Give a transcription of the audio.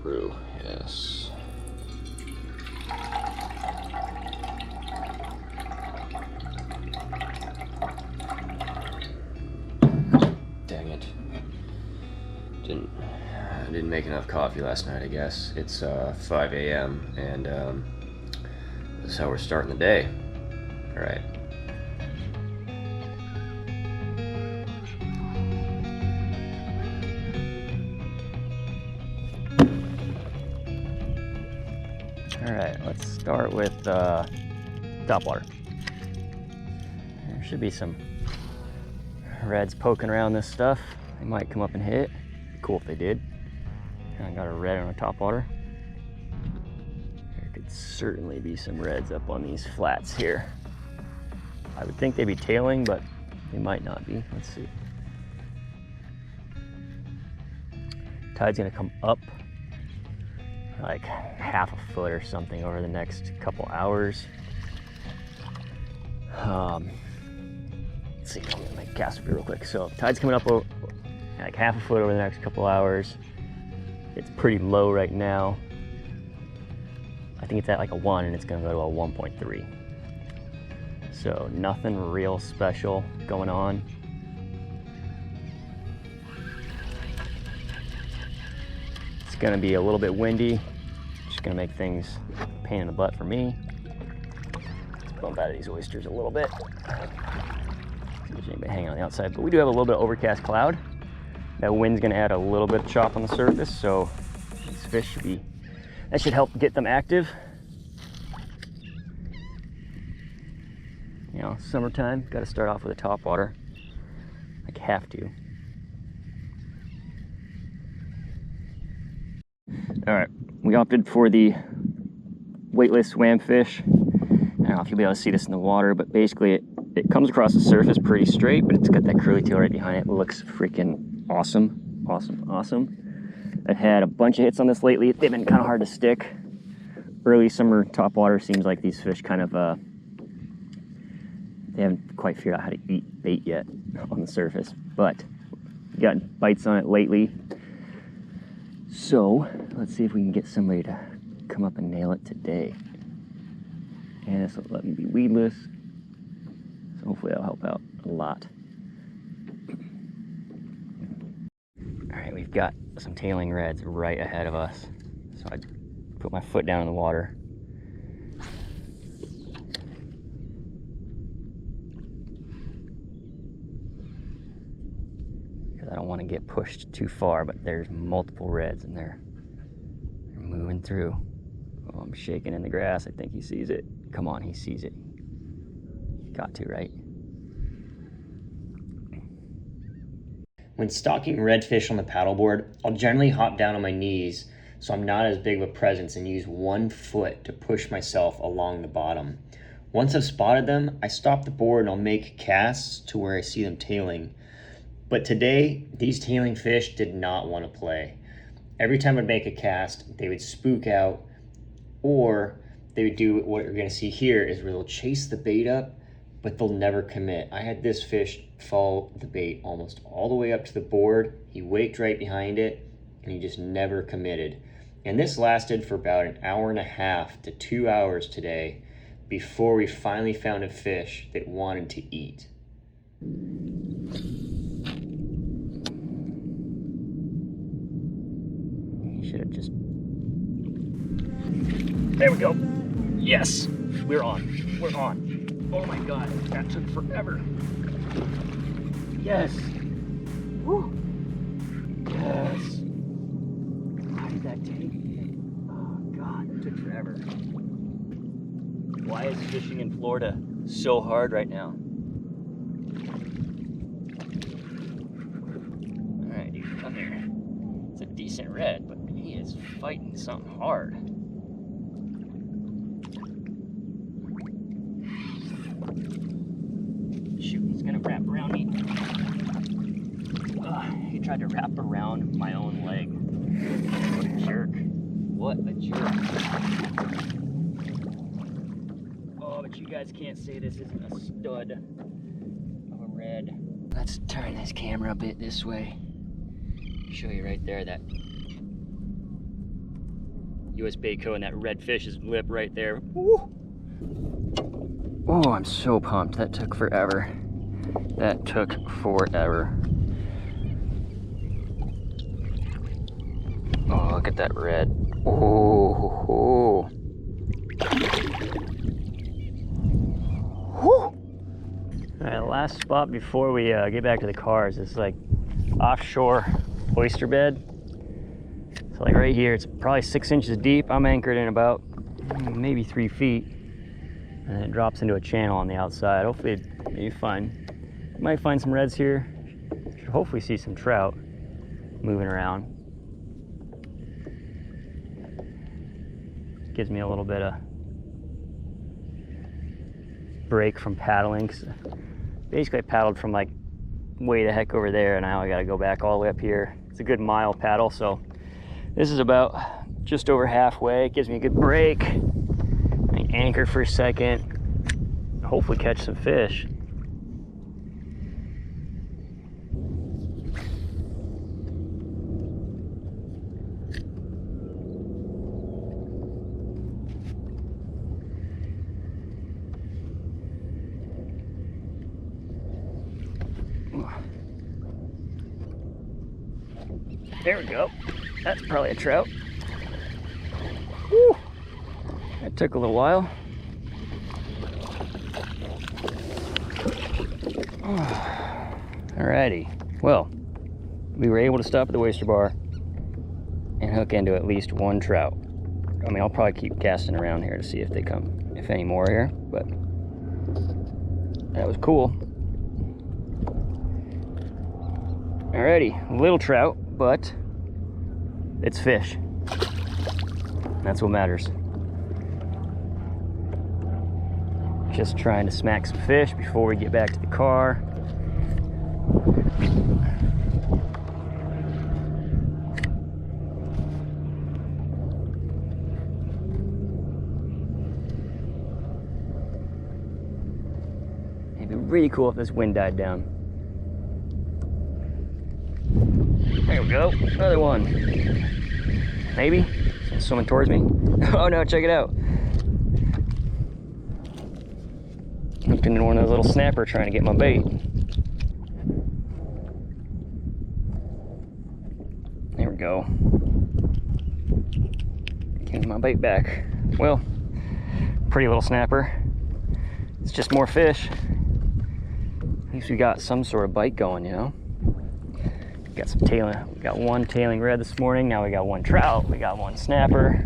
through, yes. Dang it. I didn't make enough coffee last night, I guess. It's 5 a.m. and this is how we're starting the day. All right. All right, let's start with topwater. There should be some reds poking around this stuff. They might come up and hit. Cool if they did. I got a red on a topwater. There could certainly be some reds up on these flats here. I would think they'd be tailing, but they might not be. Let's see. Tide's gonna come up like half a foot or something over the next couple hours. Let's see, I'm gonna make a cast up here real quick. So tide's coming up like half a foot over the next couple hours. It's pretty low right now. I think it's at like a 1 and it's gonna go to a 1.3. So nothing real special going on. It's gonna be a little bit windy. Just gonna make things a pain in the butt for me. Let's bump out of these oysters a little bit. See if there's anybody hanging on the outside, but we do have a little bit of overcast cloud. That wind's gonna add a little bit of chop on the surface, so these fish should be, that should help get them active. You know, summertime, gotta start off with a topwater. Like, have to. All right, we opted for the weightless swam fish. I don't know if you'll be able to see this in the water, but basically it comes across the surface pretty straight, but it's got that curly tail right behind it. It looks freaking awesome, awesome, awesome. I've had a bunch of hits on this lately. They've been kind of hard to stick. Early summer topwater seems like these fish kind of, they haven't quite figured out how to eat bait yet on the surface, but we got bites on it lately. So let's see if we can get somebody to come up and nail it today. And this will let me be weedless, so hopefully that'll help out a lot. All right, we've got some tailing reds right ahead of us. So I put my foot down in the water. Because I don't want to get pushed too far, but there's multiple reds and they're moving through. Oh, I'm shaking in the grass. I think he sees it. Come on, he sees it. Got to, right? When stalking redfish on the paddleboard, I'll generally hop down on my knees so I'm not as big of a presence and use one foot to push myself along the bottom. Once I've spotted them, I stop the board and I'll make casts to where I see them tailing. But today, these tailing fish did not want to play. Every time I'd make a cast, they would spook out, or they would do what you're going to see here is where they'll chase the bait up, but they'll never commit. I had this fish follow the bait almost all the way up to the board. He waked right behind it, and he just never committed. And this lasted for about an hour and a half to 2 hours today before we finally found a fish that wanted to eat. He should have just... There we go. Yes, we're on. We're on. Oh my God, that took forever. Yes. Woo. Yes. Why did that take? Oh God, that took forever. Why is fishing in Florida so hard right now? All right, dude, come here. It's a decent red, but he is fighting something hard. Shoot, he's gonna wrap around me. He tried to wrap around my own leg. What a jerk. What a jerk. Oh, but you guys can't say this isn't a stud of a red. Let's turn this camera a bit this way. Show you right there that US Baitco and that Redfish's lip right there. Woo! Oh, I'm so pumped. That took forever. That took forever. Oh, look at that red. Oh. All right, last spot before we get back to the car is this like offshore oyster bed. So like right here, it's probably 6 inches deep. I'm anchored in about maybe 3 feet, and it drops into a channel on the outside. Hopefully, might find some reds here. Should hopefully see some trout moving around. Gives me a little bit of break from paddling. Basically, I paddled from like way the heck over there, and now I got to go back all the way up here. It's a good mile paddle, so this is about just over halfway. It gives me a good break. I anchor for a second, hopefully catch some fish. There we go. That's probably a trout. Woo! That took a little while. Alrighty. Well, we were able to stop at the oyster bar and hook into at least one trout. I mean, I'll probably keep casting around here to see if they come, if any more here, but that was cool. Alrighty, little trout, but it's fish. That's what matters. Just trying to smack some fish before we get back to the car. It'd be really cool if this wind died down. There we go, another one. Maybe, it's swimming towards me. Oh no, check it out. Hooked into one of those little snapper trying to get my bait. There we go. Getting my bait back. Well, pretty little snapper. It's just more fish. At least we got some sort of bite going, you know? Got some tailing. We got one tailing red this morning. Now we got one trout. We got one snapper.